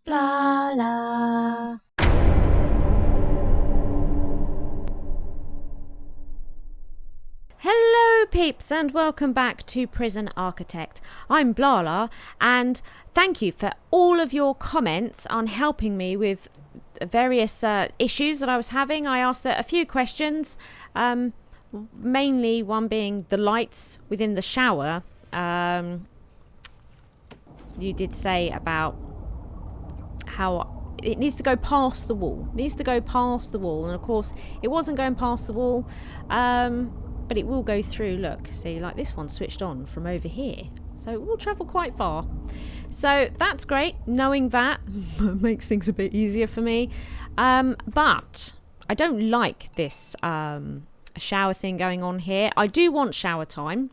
Blarla. Hello peeps and welcome back to Prison Architect. I'm Blarla and thank you for all of your comments on helping me with various issues that I was having. I asked a few questions, mainly one being the lights within the shower. You did say about how it needs to go past the wall. And of course it wasn't going past the wall, but it will go through. Look, see, like this one switched on from over here, so it will travel quite far. So that's great. Knowing that makes things a bit easier for me, but I don't like this shower thing going on here. I do want shower time,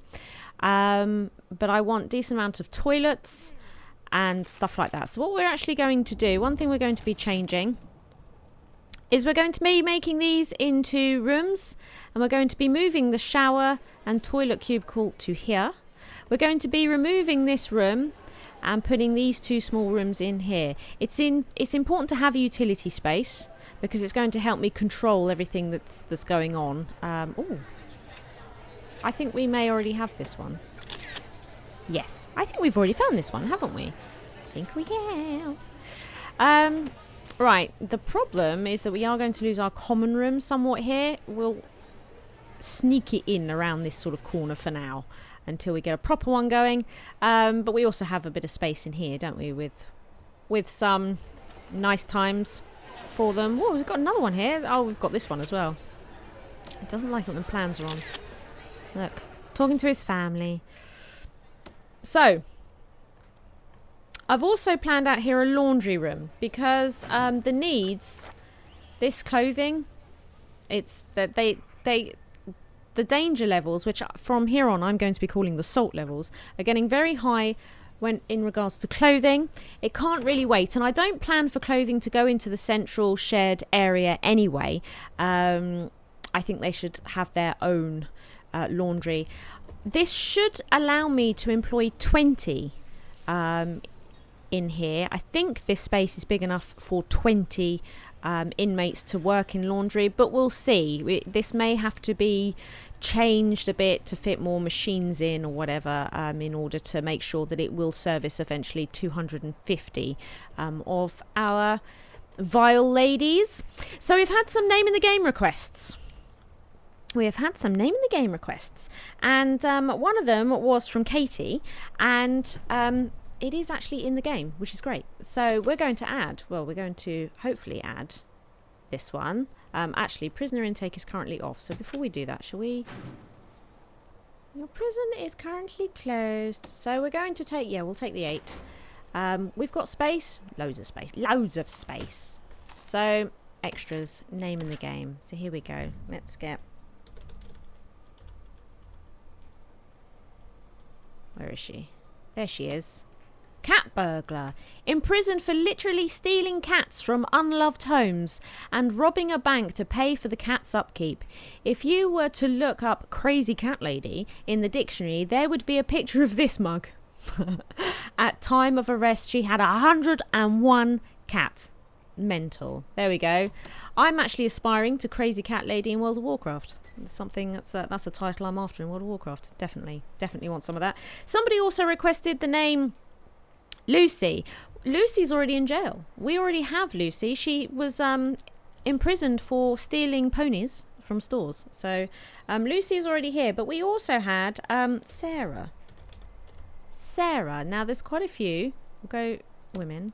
but I want decent amount of toilets and stuff like that. So what we're actually going to do, one thing we're going to be changing is we're going to be making these into rooms, and we're going to be moving the shower and toilet cubicle to here. We're going to be removing this room and putting these two small rooms in here. It's important to have a utility space because it's going to help me control everything that's going on. Oh, I think we may already have this one. Yes, I think we've already found this one, haven't we? I think we have. Right, the problem is that we are going to lose our common room somewhat here. We'll sneak it in around this sort of corner for now until we get a proper one going. But we also have a bit of space in here, don't we, with some nice times for them. Oh, we've got another one here. Oh, we've got this one as well. It doesn't like it when plans are on. Look, talking to his family. So, I've also planned out here a laundry room because the needs, this clothing, it's that the danger levels, which from here on I'm going to be calling the salt levels, are getting very high when in regards to clothing. It can't really wait, and I don't plan for clothing to go into the central shared area anyway. I think they should have their own laundry. This should allow me to employ 20 in here. I think this space is big enough for 20 inmates to work in laundry, but we'll see. This may have to be changed a bit to fit more machines in or whatever, in order to make sure that it will service eventually 250 of our vile ladies. So we've had some name in the game requests. And one of them was from Katie, and it is actually in the game, which is great. So we're going to hopefully add this one. Actually, prisoner intake is currently off, so before we do that, shall we? Your prison is currently closed, so we're going to take, we'll take the 8. We've got space, loads of space. So, extras, name in the game. So here we go. Let's get... Where is she? There she is. Cat burglar. Imprisoned for literally stealing cats from unloved homes and robbing a bank to pay for the cat's upkeep. If you were to look up crazy cat lady in the dictionary, there would be a picture of this mug. At time of arrest, she had 101 cats. Mental. There we go. I'm actually aspiring to crazy cat lady in World of Warcraft. Something that's a title I'm after in World of Warcraft. Definitely want some of that. Somebody also requested the name Lucy. Lucy's already in jail. We already have Lucy. She was imprisoned for stealing ponies from stores. So Lucy's already here. But we also had Sarah. Now there's quite a few. We'll go women.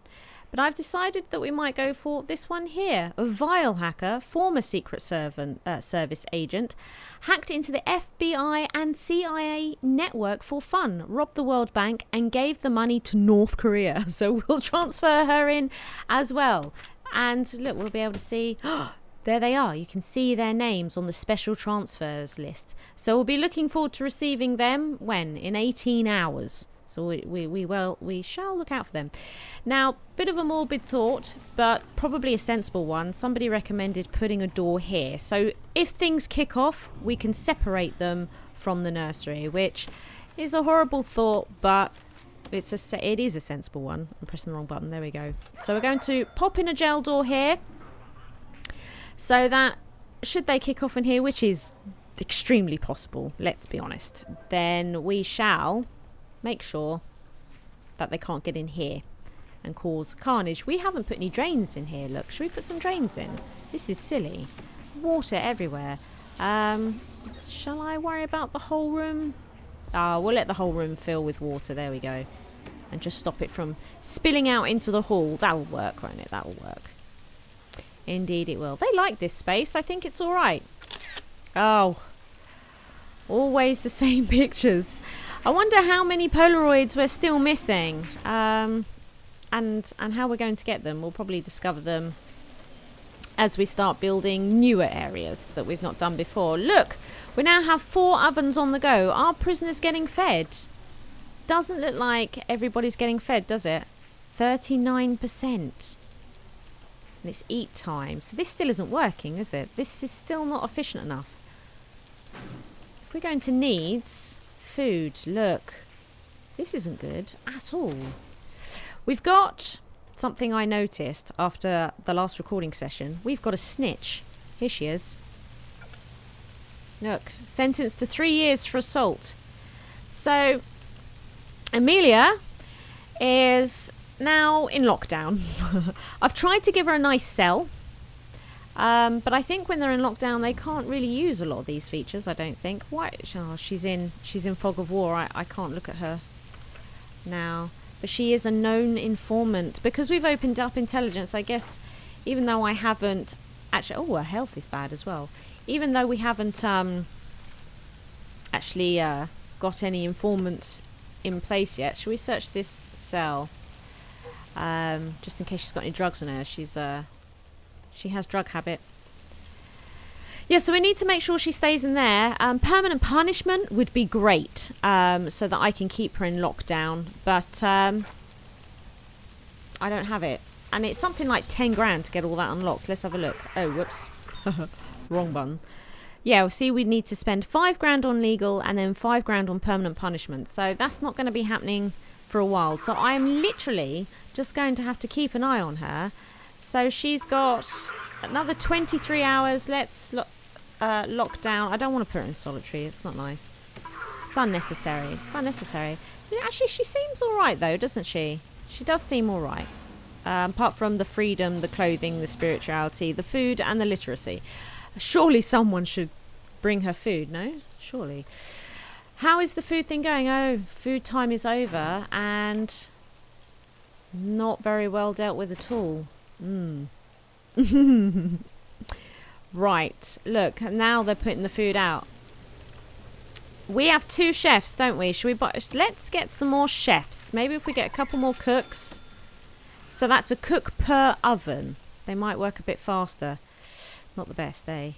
But I've decided that we might go for this one here. A vile hacker, former Secret Service agent, hacked into the FBI and CIA network for fun, robbed the World Bank and gave the money to North Korea. So we'll transfer her in as well. And look, we'll be able to see... There they are. You can see their names on the special transfers list. So we'll be looking forward to receiving them when? In 18 hours. So we shall look out for them. Now, bit of a morbid thought, but probably a sensible one. Somebody recommended putting a door here. So if things kick off, we can separate them from the nursery, which is a horrible thought, but it is a sensible one. I'm pressing the wrong button. There we go. So we're going to pop in a gel door here, so that should they kick off in here, which is extremely possible, let's be honest, then we shall make sure that they can't get in here and cause carnage. We haven't put any drains in here. Look, should we put some drains in? This is silly. Water everywhere. Shall I worry about the whole room? We'll let the whole room fill with water. There we go. And just stop it from spilling out into the hall. That'll work, won't it? That'll work. Indeed it will. They like this space. I think it's all right. Oh, always the same pictures. I wonder how many Polaroids we're still missing, and how we're going to get them. We'll probably discover them as we start building newer areas that we've not done before. Look, we now have 4 ovens on the go. Are prisoners getting fed? Doesn't look like everybody's getting fed, does it? 39%. And it's eat time. So this still isn't working, is it? This is still not efficient enough. If we go into needs, food, look. This isn't good at all. We've got something I noticed after the last recording session. We've got a snitch. Here she is. Look, sentenced to 3 years for assault. So, Amelia is now in lockdown. I've tried to give her a nice cell. But I think when they're in lockdown, they can't really use a lot of these features, I don't think. Why? Oh, she's in fog of war. I can't look at her now. But she is a known informant. Because we've opened up intelligence, I guess, even though I haven't... Actually, oh, her health is bad as well. Even though we haven't actually got any informants in place yet. Shall we search this cell? Just in case she's got any drugs on her. She has drug habit. Yeah, so we need to make sure she stays in there. Permanent punishment would be great, so that I can keep her in lockdown. But I don't have it. And it's something like 10 grand to get all that unlocked. Let's have a look. Oh, whoops. Wrong button. Yeah, we'll see, we need to spend 5 grand on legal and then 5 grand on permanent punishment. So that's not going to be happening for a while. So I am literally just going to have to keep an eye on her. So she's got another 23 hours. Let's lock down. I don't want to put her in solitary. It's not nice. It's unnecessary. It's unnecessary. Yeah, actually, she seems all right, though, doesn't she? She does seem all right. Apart from the freedom, the clothing, the spirituality, the food, and the literacy. Surely someone should bring her food, no? Surely. How is the food thing going? Oh, food time is over and not very well dealt with at all. Right, look, now they're putting the food out. We have 2 chefs, don't we? Should we buy? Let's get some more chefs. Maybe if we get a couple more cooks. So that's a cook per oven. They might work a bit faster. Not the best, eh?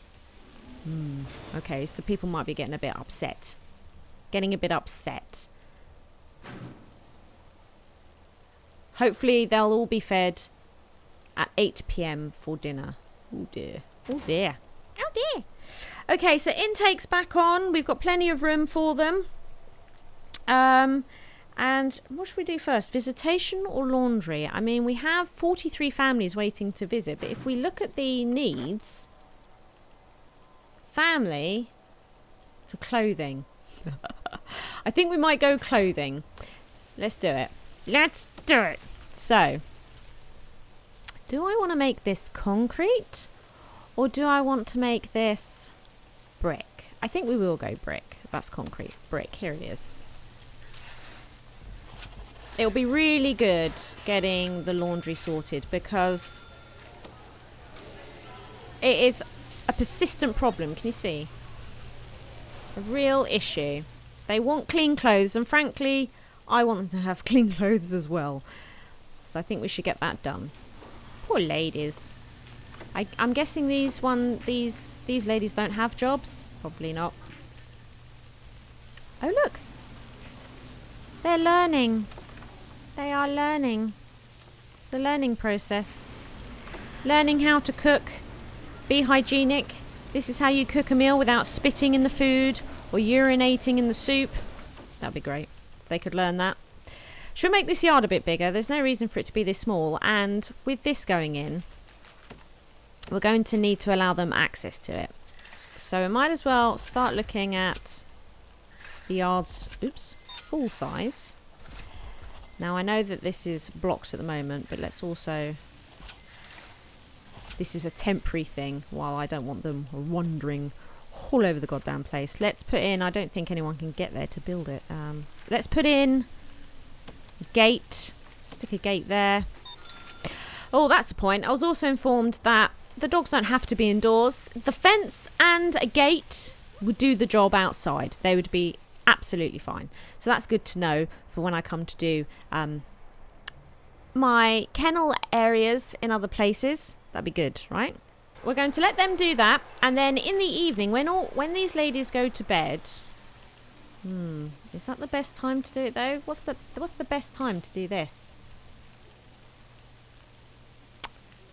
Okay, so people might be getting a bit upset. Hopefully they'll all be fed at 8 p.m. for dinner. Oh dear. Oh dear. Oh dear. Okay, so intake's back on. We've got plenty of room for them. And what should we do first? Visitation or laundry? I mean, we have 43 families waiting to visit, but if we look at the needs, family to clothing. I think we might go clothing. Let's do it. Let's do it. So, do I want to make this concrete or do I want to make this brick? I think we will go brick. That's concrete. Brick. Here it is. It'll be really good getting the laundry sorted because it is a persistent problem. Can you see? A real issue. They want clean clothes and frankly, I want them to have clean clothes as well. So I think we should get that done. Poor ladies. I'm guessing these ladies don't have jobs. Probably not. Oh look. They're learning. They are learning. It's a learning process. Learning how to cook, be hygienic. This is how you cook a meal without spitting in the food or urinating in the soup. That'd be great if they could learn that. Should we make this yard a bit bigger? There's no reason for it to be this small. And with this going in, we're going to need to allow them access to it. So we might as well start looking at the yard's, full size. Now I know that this is blocked at the moment, but let's also... This is a temporary thing while I don't want them wandering all over the goddamn place. Let's put in... I don't think anyone can get there to build it. Let's put in a gate. Stick a gate there. Oh, that's a point. I was also informed that the dogs don't have to be indoors. The fence and a gate would do the job outside. They would be absolutely fine. So that's good to know for when I come to do my kennel areas in other places. That'd be good, right? We're going to let them do that, and then in the evening, when these ladies go to bed, is that the best time to do it though? What's the best time to do this?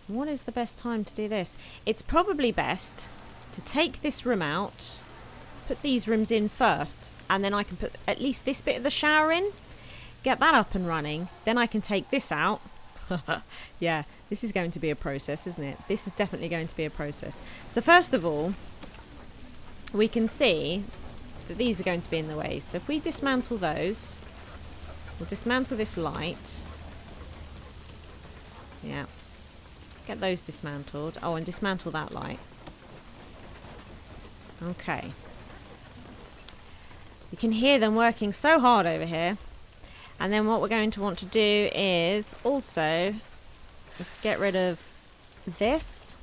What is the best time to do this? It's probably best to take this room out, put these rooms in first, and then I can put at least this bit of the shower in, get that up and running, then I can take this out. Yeah, this is going to be a process, isn't it? This is definitely going to be a process. So first of all, we can see that these are going to be in the way. So if we dismantle those, we'll dismantle this light. Yeah. Get those dismantled. Oh, and dismantle that light. Okay. You can hear them working so hard over here. And then what we're going to want to do is also get rid of this.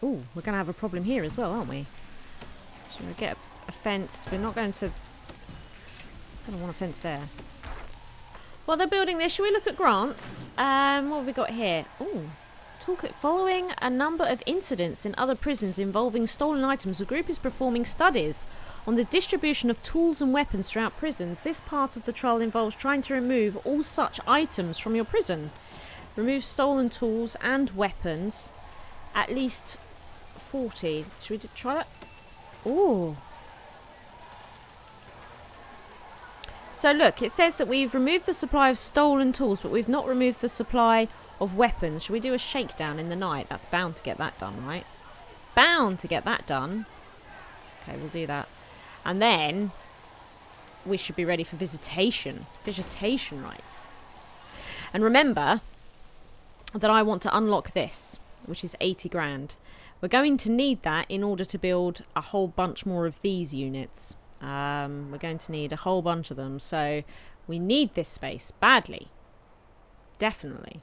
Ooh, we're going to have a problem here as well, aren't we? So we get a fence. We're not going to... I don't want a fence there. While they're building this, should we look at grants? What have we got here? Ooh. Toolkit. Following a number of incidents in other prisons involving stolen items, the group is performing studies on the distribution of tools and weapons throughout prisons. This part of the trial involves trying to remove all such items from your prison. Remove stolen tools and weapons. At least 40. Should we try that? Ooh. So look, it says that we've removed the supply of stolen tools, but we've not removed the supply of weapons. Should we do a shakedown in the night? That's bound to get that done, right? Bound to get that done. Okay, we'll do that. And then we should be ready for visitation. Visitation rights. And remember that I want to unlock this, which is 80 grand. We're going to need that in order to build a whole bunch more of these units. We're going to need a whole bunch of them. So we need this space badly. Definitely.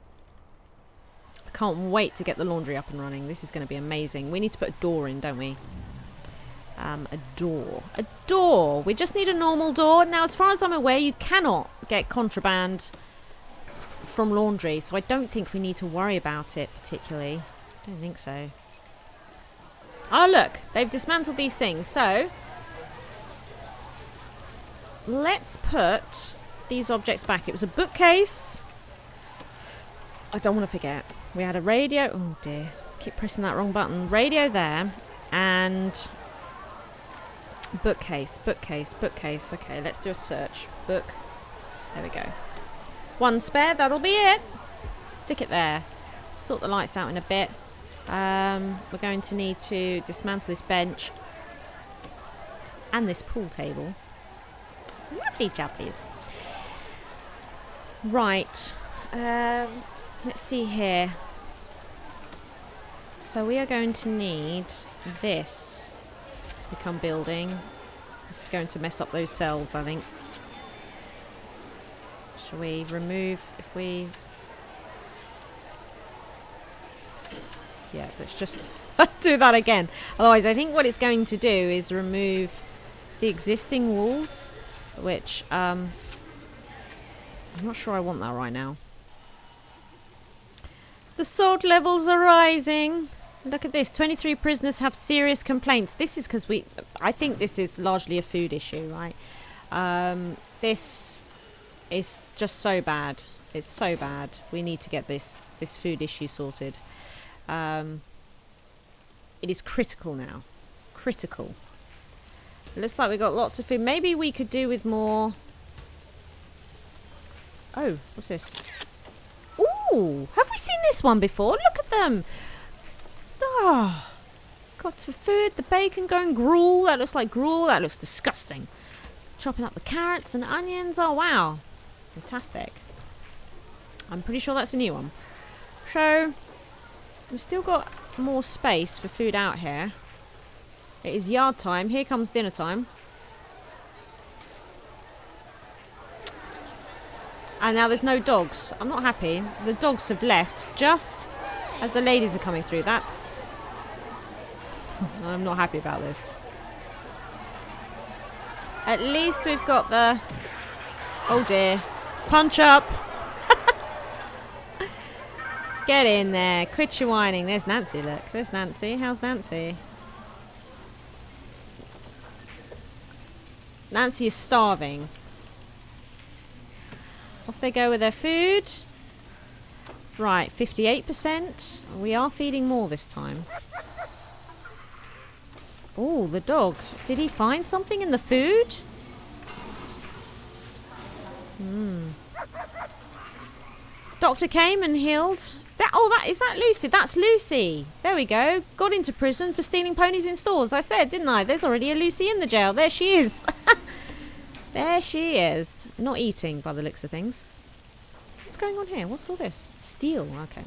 I can't wait to get the laundry up and running. This is going to be amazing. We need to put a door in, don't we? A door. A door. We just need a normal door. Now, as far as I'm aware, you cannot get contraband from laundry. So I don't think we need to worry about it particularly. I don't think so. Oh, look. They've dismantled these things. So let's put these objects back. It was a bookcase. I don't want to forget. We had a radio. Oh dear. Keep pressing that wrong button. Radio there. And bookcase. Bookcase. Bookcase. Okay, let's do a search. Book. There we go. One spare. That'll be it. Stick it there. Sort the lights out in a bit. We're going to need to dismantle this bench. And this pool table. Lovely jubblies. Right. Let's see here. So we are going to need this to become building. This is going to mess up those cells, I think. Shall we remove, if we... Yeah, let's just do that again. Otherwise, I think what it's going to do is remove the existing walls, which, I'm not sure I want that right now. The salt levels are rising. Look at this. 23 prisoners have serious complaints. This is because I think this is largely a food issue, right? This is just so bad. It's so bad. We need to get this food issue sorted. It is critical now. Critical. Looks like we got lots of food. Maybe we could do with more. Oh, what's this? Ooh, have we seen this one before? Look at them. Oh, God, for food, the bacon going gruel. That looks like gruel. That looks disgusting. Chopping up the carrots and onions. Oh, wow. Fantastic. I'm pretty sure that's a new one. So, we've still got more space for food out here. It is yard time. Here comes dinner time. And now there's no dogs. I'm not happy. The dogs have left just as the ladies are coming through. That's... I'm not happy about this. At least we've got the... Oh dear. Punch up. Get in there. Quit your whining. There's Nancy, look. There's Nancy. How's Nancy? Nancy is starving. Off they go with their food. Right, 58%. We are feeding more this time. Oh, the dog. Did he find something in the food? Doctor came and healed. Is that Lucy? That's Lucy. There we go. Got into prison for stealing ponies in stores. I said, didn't I? There's already a Lucy in the jail. There she is. There she is. Not eating by the looks of things. What's going on here? What's all this? Steel. Okay.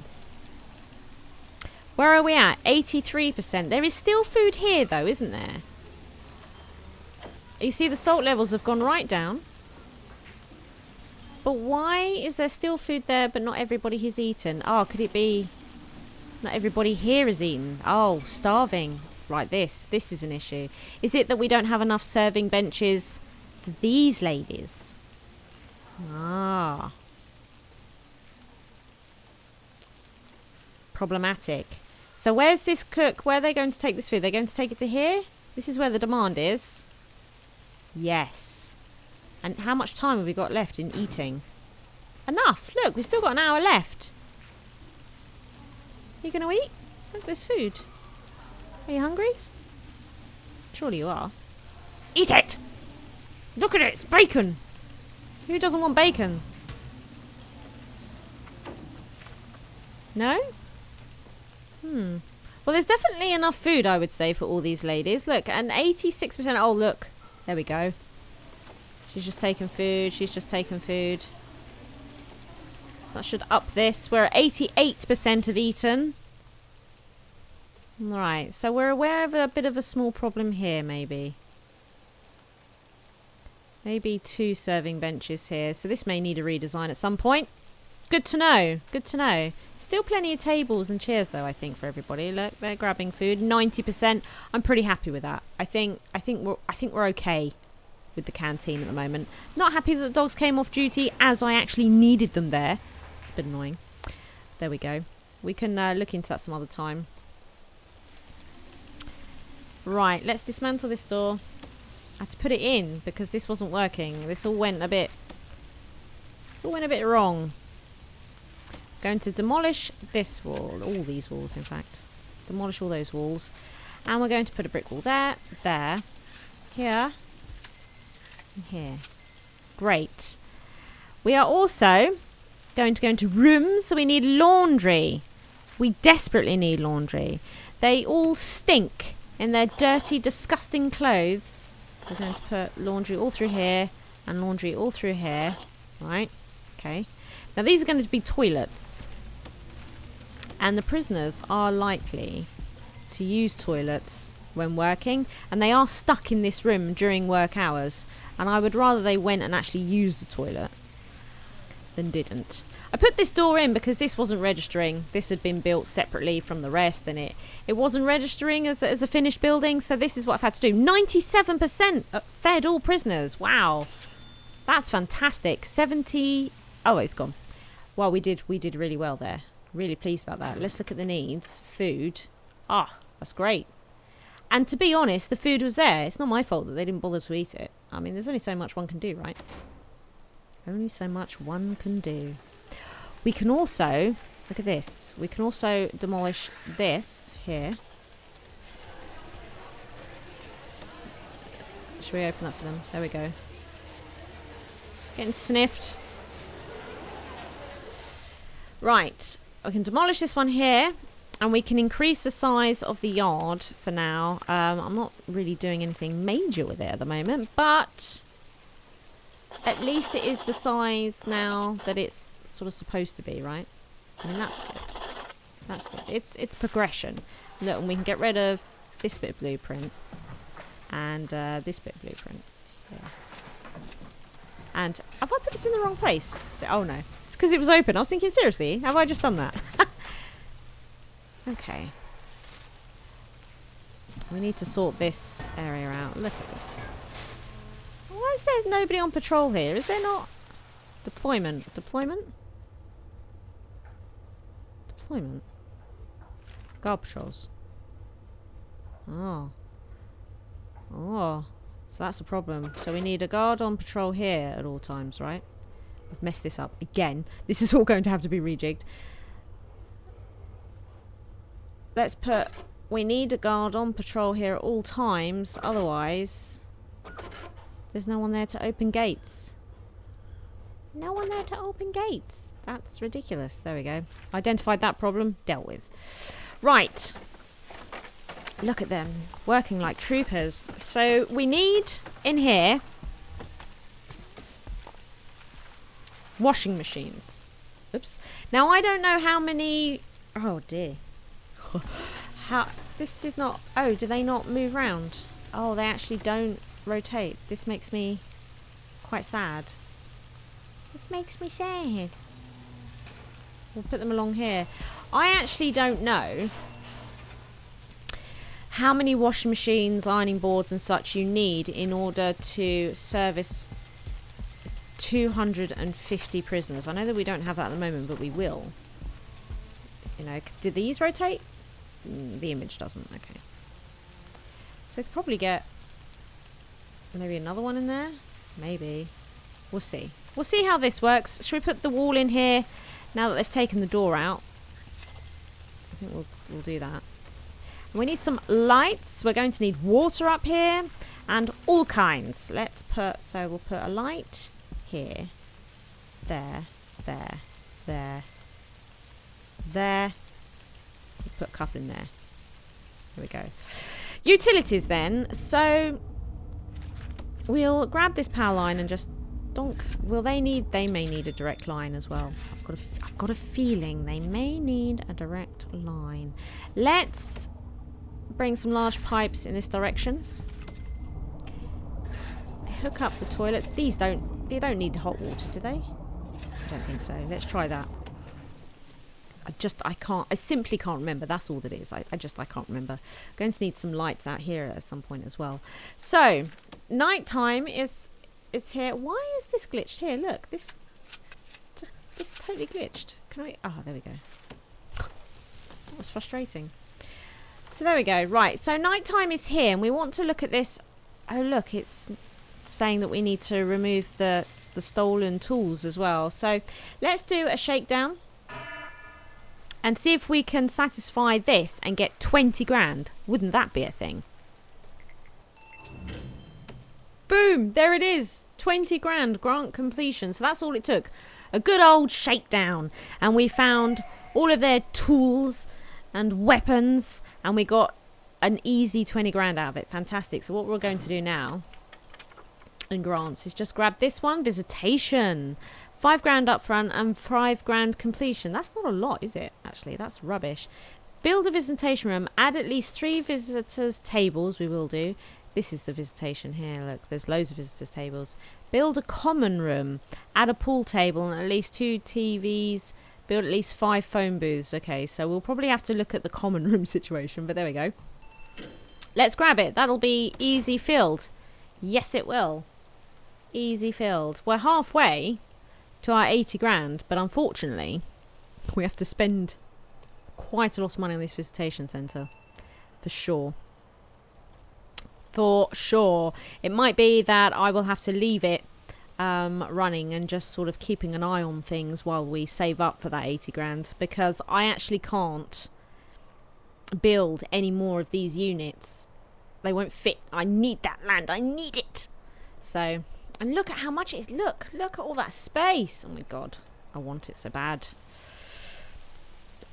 Where are we at? 83%. There is still food here though, isn't there? You see the salt levels have gone right down. But why is there still food there but not everybody has eaten? Oh, could it be not everybody here has eaten? Oh, starving. Right, this is an issue. Is it that we don't have enough serving benches for these ladies? Ah. Problematic. So where's this cook? Where are they going to take this food? They're going to take it to here? This is where the demand is. Yes. And how much time have we got left in eating? Enough. Look, we've still got an hour left. Are you going to eat? Look, there's food. Are you hungry? Surely you are. Eat it! Look at it, it's bacon! Who doesn't want bacon? No? Well, there's definitely enough food, I would say, for all these ladies. Look, and 86%. Oh, look. There we go. She's just taking food. She's just taking food. So that should up this. We're at 88% of eaten. Right, so we're aware of a bit of a small problem here, maybe. Maybe 2 serving benches here. So this may need a redesign at some point. Good to know. Good to know. Still plenty of tables and chairs, though, I think, for everybody. Look, they're grabbing food. 90%. I'm pretty happy with that. I think we're okay with the canteen at the moment. Not happy that the dogs came off duty as I actually needed them there. It's a bit annoying. There we go. We can look into that some other time. Right, let's dismantle this door. I had to put it in because this wasn't working. This all went a bit wrong. Going to demolish this wall, all these walls in fact. Demolish all those walls. And we're going to put a brick wall there, here, and here. Great. We are also going to go into rooms, so we need laundry. We desperately need laundry. They all stink in their dirty, disgusting clothes. We're going to put laundry all through here and laundry all through here. Right, okay. Now these are going to be toilets. And the prisoners are likely to use toilets when working. And they are stuck in this room during work hours. And I would rather they went and actually used the toilet than didn't. I put this door in because this wasn't registering. This had been built separately from the rest. And it wasn't registering as a finished building. So this is what I've had to do. 97% fed all prisoners. Wow. That's fantastic. 70... Oh, it's gone. Well, we did really well there. Really pleased about that. Let's look at the needs. Food. Ah, that's great. And to be honest, the food was there. It's not my fault that they didn't bother to eat it. I mean, there's only so much one can do, right? Only so much one can do. We can also, look at this. We can also demolish this here. Let's reopen that for them. There we go. Getting sniffed. Right. We can demolish this one here. And we can increase the size of the yard for now. I'm not really doing anything major with it at the moment. But at least it is the size now that it's sort of supposed to be, right? I mean, that's good. That's good. It's progression. Look, and we can get rid of this bit of blueprint. And this bit of blueprint. Yeah. And have I put this in the wrong place? Oh, no. It's because it was open. I was thinking, seriously, have I just done that? Okay. We need to sort this area out. Look at this. Why is there nobody on patrol here? Is there not? Deployment. Deployment? Deployment. Guard patrols. Oh. Oh. So that's a problem. So we need a guard on patrol here at all times, right? I've messed this up again. This is all going to have to be rejigged. Let's put... We need a guard on patrol here at all times. Otherwise, there's no one there to open gates. No one there to open gates. That's ridiculous. There we go. Identified that problem. Dealt with. Right. Look at them. Working like troopers. So we need, in here, washing machines. Oops. Now, I don't know how many... Oh, dear. How this is not... Oh, do they not move around? Oh, they actually don't rotate. This makes me quite sad. This makes me sad. We'll put them along here. I actually don't know how many washing machines, ironing boards and such you need in order to service 250 prisoners. I know that we don't have that at the moment, but we will. You know, did these rotate? The image doesn't. Okay. So we could probably get maybe another one in there. Maybe. We'll see. We'll see how this works. Should we put the wall in here now that they've taken the door out? I think we'll do that. And we need some lights. We're going to need water up here and all kinds. Let's put... So we'll put a light here. There. There. There. There. Put a couple in there. There we go. Utilities then. So we'll grab this power line and just donk. Will they need? They may need a direct line as well. I've got a feeling they may need a direct line. Let's bring some large pipes in this direction. Hook up the toilets. They don't need hot water, do they? I don't think so. Let's try that. I simply can't remember. That's all that is. I can't remember. I'm going to need some lights out here at some point as well. So, nighttime is here. Why is this glitched here? Look, this totally glitched. Can I? Oh, there we go. That was frustrating. So there we go. Right. So nighttime is here, and we want to look at this. Oh, look, it's saying that we need to remove the stolen tools as well. So let's do a shakedown. And see if we can satisfy this and get 20 grand. Wouldn't that be a thing? Boom! There it is. 20 grand grant completion. So that's all it took. A good old shakedown. And we found all of their tools and weapons. And we got an easy 20 grand out of it. Fantastic. So what we're going to do now in grants is just grab this one. Visitation. 5 grand up front and 5 grand completion. That's not a lot, is it? Actually, that's rubbish. Build a visitation room. Add at least 3 visitors' tables. We will do. This is the visitation here. Look, there's loads of visitors' tables. Build a common room. Add a pool table and at least 2 TVs. Build at least 5 phone booths. Okay, so we'll probably have to look at the common room situation, but there we go. Let's grab it. That'll be easy filled. Yes, it will. Easy filled. We're halfway to our 80 grand, but unfortunately we have to spend quite a lot of money on this visitation centre. For sure. For sure. It might be that I will have to leave it running and just sort of keeping an eye on things while we save up for that 80 grand, because I actually can't build any more of these units. They won't fit. I need that land. I need it. So, and look at how much it is. Look at all that space. Oh my god, I want it so bad.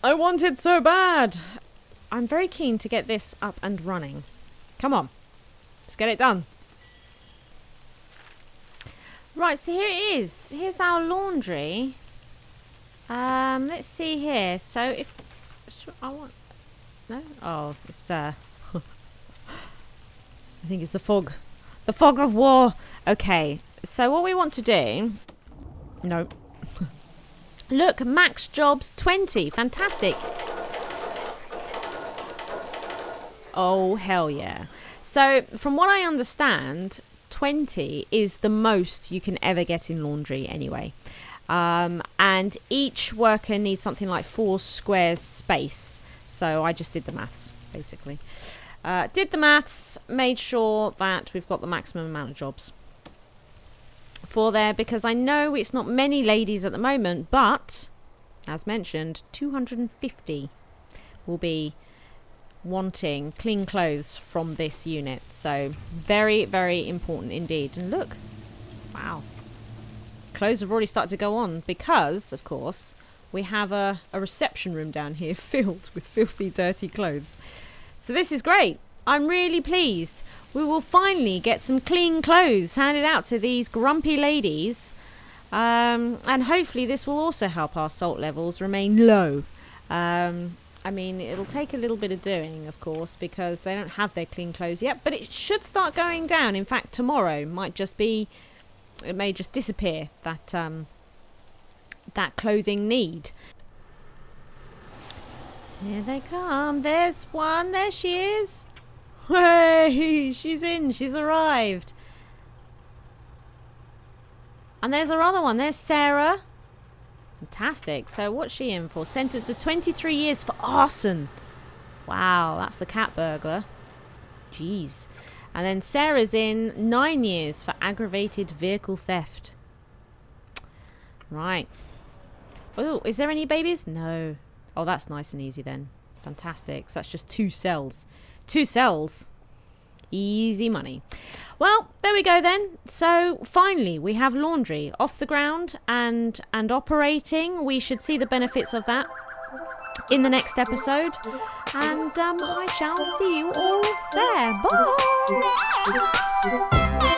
I want it so bad. I'm very keen to get this up and running. Come on, let's get it done. Right, so here it is. Here's our laundry. Let's see here. So if I want, no, oh, it's I think it's the fog of war. Okay, so what we want to do, no, look, max jobs 20, fantastic. Oh hell yeah. So from what I understand, 20 is the most you can ever get in laundry anyway. And each worker needs something like 4 squares space. So I just did the maths, basically. Did the maths, made sure that we've got the maximum amount of jobs for there, because I know it's not many ladies at the moment, but as mentioned, 250 will be wanting clean clothes from this unit. So very, very important indeed. And look, wow, clothes have already started to go on because, of course, we have a reception room down here filled with filthy, dirty clothes. So this is great. I'm really pleased. We will finally get some clean clothes handed out to these grumpy ladies. And hopefully this will also help our salt levels remain low. I mean, it'll take a little bit of doing, of course, because they don't have their clean clothes yet. But it should start going down. In fact, tomorrow might just be... It may just disappear, that clothing need. Here they come. There's one. There she is. Hey, she's in. She's arrived. And there's our other one. There's Sarah. Fantastic. So what's she in for? Sentenced to 23 years for arson. Wow, that's the cat burglar. Jeez. And then Sarah's in 9 years for aggravated vehicle theft. Right. Oh, is there any babies? No. Oh, that's nice and easy then. Fantastic. So that's just 2 cells. 2 cells. Easy money. Well, there we go then. So finally we have laundry off the ground and operating. We should see the benefits of that in the next episode. And I shall see you all there. Bye.